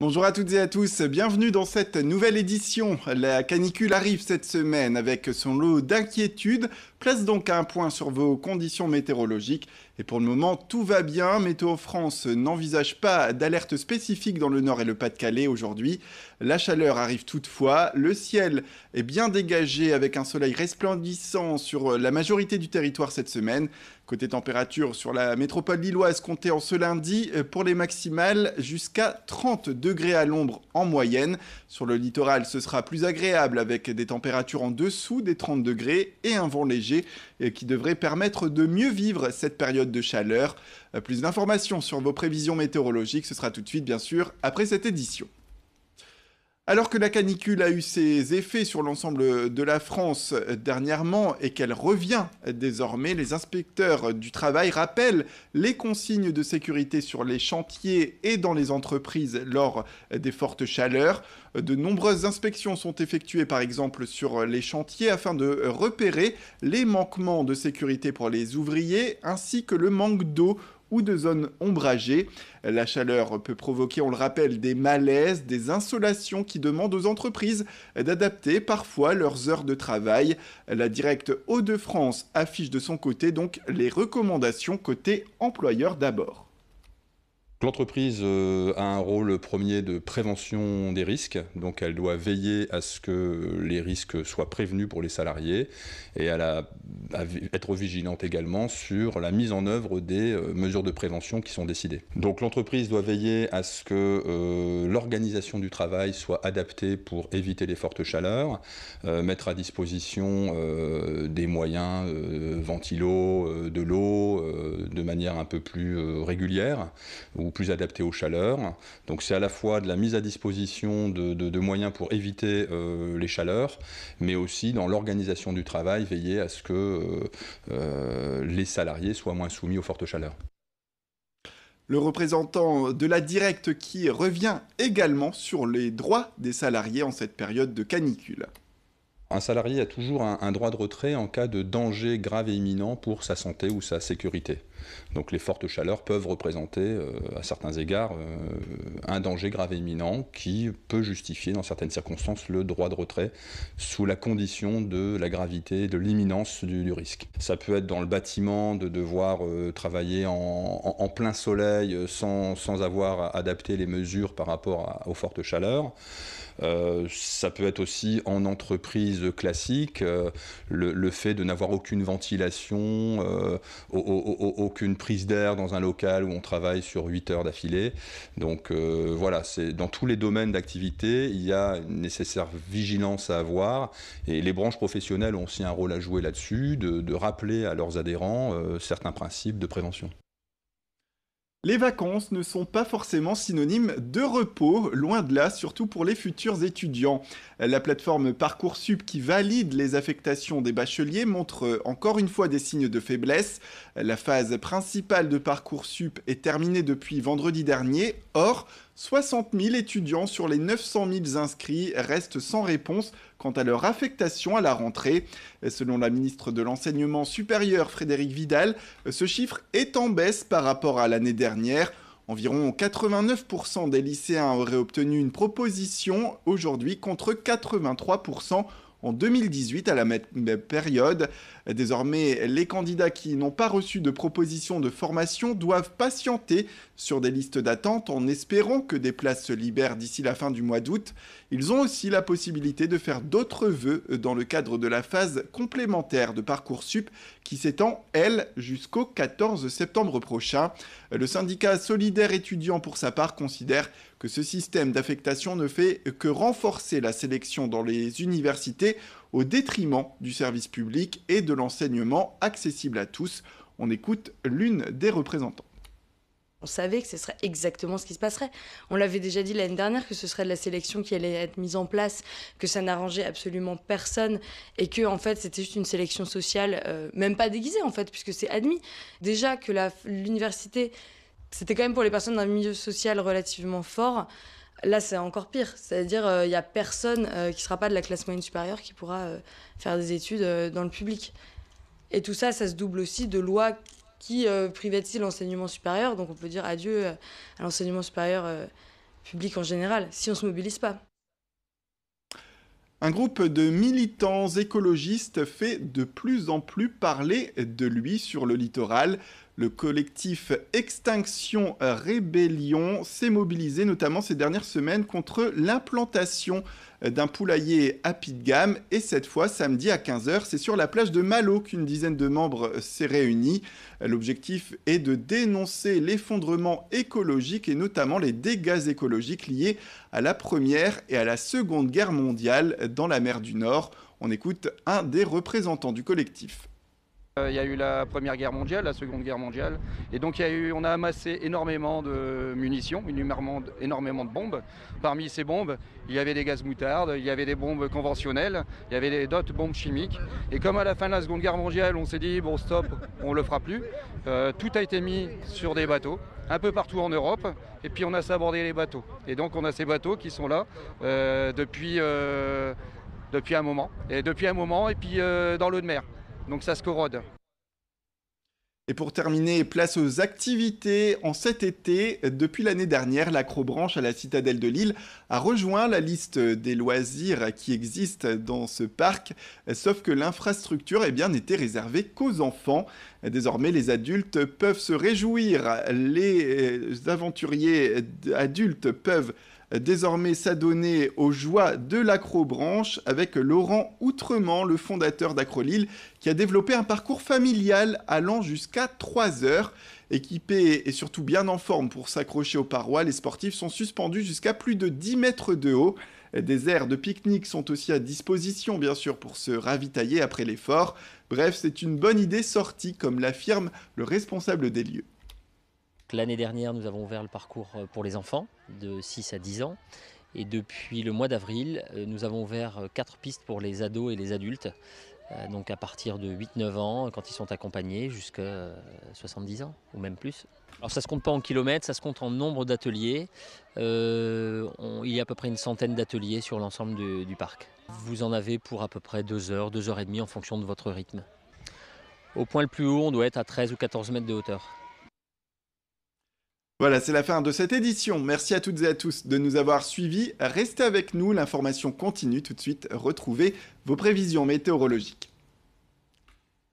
Bonjour à toutes et à tous, bienvenue dans cette nouvelle édition. La canicule arrive cette semaine avec son lot d'inquiétudes. Place donc un point sur vos conditions météorologiques. Et pour le moment, tout va bien. Météo France n'envisage pas d'alerte spécifique dans le Nord et le Pas-de-Calais aujourd'hui. La chaleur arrive toutefois. Le ciel est bien dégagé avec un soleil resplendissant sur la majorité du territoire cette semaine. Côté température, sur la métropole lilloise, comptez en ce lundi pour les maximales jusqu'à 30 degrés à l'ombre en moyenne. Sur le littoral, ce sera plus agréable avec des températures en dessous des 30 degrés et un vent léger qui devrait permettre de mieux vivre cette période de chaleur. Plus d'informations sur vos prévisions météorologiques, ce sera tout de suite bien sûr après cette édition. Alors que la canicule a eu ses effets sur l'ensemble de la France dernièrement et qu'elle revient désormais, les inspecteurs du travail rappellent les consignes de sécurité sur les chantiers et dans les entreprises lors des fortes chaleurs. De nombreuses inspections sont effectuées par exemple sur les chantiers afin de repérer les manquements de sécurité pour les ouvriers ainsi que le manque d'eau ou de zones ombragées. La chaleur peut provoquer, on le rappelle, des malaises, des insolations qui demandent aux entreprises d'adapter parfois leurs heures de travail. La Directe Hauts-de-France affiche de son côté donc les recommandations côté employeur d'abord. L'entreprise a un rôle premier de prévention des risques, donc elle doit veiller à ce que les risques soient prévenus pour les salariés et à être vigilante également sur la mise en œuvre des mesures de prévention qui sont décidées. Donc l'entreprise doit veiller à ce que l'organisation du travail soit adaptée pour éviter les fortes chaleurs, mettre à disposition des moyens ventilo, de l'eau, de manière un peu plus régulière ou plus adapté aux chaleurs. Donc c'est à la fois de la mise à disposition de moyens pour éviter les chaleurs, mais aussi dans l'organisation du travail, veiller à ce que les salariés soient moins soumis aux fortes chaleurs. Le représentant de la Directe qui revient également sur les droits des salariés en cette période de canicule. Un salarié a toujours un droit de retrait en cas de danger grave et imminent pour sa santé ou sa sécurité. Donc les fortes chaleurs peuvent représenter à certains égards un danger grave et imminent qui peut justifier dans certaines circonstances le droit de retrait sous la condition de la gravité, de l'imminence du risque. Ça peut être dans le bâtiment de devoir travailler en plein soleil sans avoir adapté les mesures par rapport aux fortes chaleurs. Ça peut être aussi en entreprise classique, le fait de n'avoir aucune ventilation, aucune prise d'air dans un local où on travaille sur 8 heures d'affilée. Donc voilà, dans tous les domaines d'activité, il y a une nécessaire vigilance à avoir et les branches professionnelles ont aussi un rôle à jouer là-dessus, de rappeler à leurs adhérents certains principes de prévention. Les vacances ne sont pas forcément synonymes de repos, loin de là, surtout pour les futurs étudiants. La plateforme Parcoursup qui valide les affectations des bacheliers montre encore une fois des signes de faiblesse. La phase principale de Parcoursup est terminée depuis vendredi dernier. Or, 60 000 étudiants sur les 900 000 inscrits restent sans réponse quant à leur affectation à la rentrée. Selon la ministre de l'Enseignement supérieur Frédérique Vidal, ce chiffre est en baisse par rapport à l'année dernière. Environ 89% des lycéens auraient obtenu une proposition aujourd'hui contre 83% en 2018 à la même période. Désormais, les candidats qui n'ont pas reçu de proposition de formation doivent patienter sur des listes d'attente en espérant que des places se libèrent d'ici la fin du mois d'août. Ils ont aussi la possibilité de faire d'autres vœux dans le cadre de la phase complémentaire de Parcoursup qui s'étend, elle, jusqu'au 14 septembre prochain. Le syndicat Solidaire étudiant, pour sa part, considère que ce système d'affectation ne fait que renforcer la sélection dans les universités au détriment du service public et de l'enseignement accessible à tous. On écoute l'une des représentantes. On savait que ce serait exactement ce qui se passerait. On l'avait déjà dit l'année dernière que ce serait de la sélection qui allait être mise en place, que ça n'arrangeait absolument personne et que en fait c'était juste une sélection sociale, même pas déguisée en fait, puisque c'est admis. Déjà que l'université, c'était quand même pour les personnes d'un milieu social relativement fort. Là, c'est encore pire. C'est-à-dire, il n'y a personne qui ne sera pas de la classe moyenne supérieure qui pourra faire des études dans le public. Et tout ça, ça se double aussi de lois qui privatisent l'enseignement supérieur. Donc, on peut dire adieu à l'enseignement supérieur public en général, si on ne se mobilise pas. Un groupe de militants écologistes fait de plus en plus parler de lui sur le littoral. Le collectif Extinction Rébellion s'est mobilisé notamment ces dernières semaines contre l'implantation d'un poulailler à pied de gamme. Et cette fois, samedi à 15h, c'est sur la plage de Malo qu'une dizaine de membres s'est réunie. L'objectif est de dénoncer l'effondrement écologique et notamment les dégâts écologiques liés à la Première et à la Seconde Guerre mondiale dans la mer du Nord. On écoute un des représentants du collectif. Il y a eu la Première Guerre mondiale, la Seconde Guerre mondiale, et donc on a amassé énormément de munitions, énormément de bombes. Parmi ces bombes, il y avait des gaz moutardes, il y avait des bombes conventionnelles, il y avait d'autres bombes chimiques. Et comme à la fin de la Seconde Guerre mondiale, on s'est dit bon stop, on le fera plus. Tout a été mis sur des bateaux, un peu partout en Europe, et puis on a sabordé les bateaux. Et donc on a ces bateaux qui sont là depuis un moment, et puis dans l'eau de mer. Donc ça se corrode. Et pour terminer, place aux activités. En cet été, depuis l'année dernière, l'Acrobranche à la Citadelle de Lille a rejoint la liste des loisirs qui existent dans ce parc, sauf que l'infrastructure n'était réservée qu'aux enfants. Désormais, les adultes peuvent se réjouir. Les aventuriers adultes peuvent désormais s'adonner aux joies de l'Acrobranche avec Laurent Outrement, le fondateur d'Acrolille, qui a développé un parcours familial allant jusqu'à 3 heures. Équipés et surtout bien en forme pour s'accrocher aux parois, les sportifs sont suspendus jusqu'à plus de 10 mètres de haut. Des aires de pique-nique sont aussi à disposition, bien sûr, pour se ravitailler après l'effort. Bref, c'est une bonne idée sortie, comme l'affirme le responsable des lieux. L'année dernière, nous avons ouvert le parcours pour les enfants de 6 à 10 ans. Et depuis le mois d'avril, nous avons ouvert 4 pistes pour les ados et les adultes. Donc à partir de 8-9 ans, quand ils sont accompagnés, jusqu'à 70 ans ou même plus. Alors ça ne se compte pas en kilomètres, ça se compte en nombre d'ateliers. Il y a à peu près une centaine d'ateliers sur l'ensemble du parc. Vous en avez pour à peu près 2 heures, 2 heures et demie en fonction de votre rythme. Au point le plus haut, on doit être à 13 ou 14 mètres de hauteur. Voilà, c'est la fin de cette édition. Merci à toutes et à tous de nous avoir suivis. Restez avec nous, l'information continue. Tout de suite, retrouvez vos prévisions météorologiques.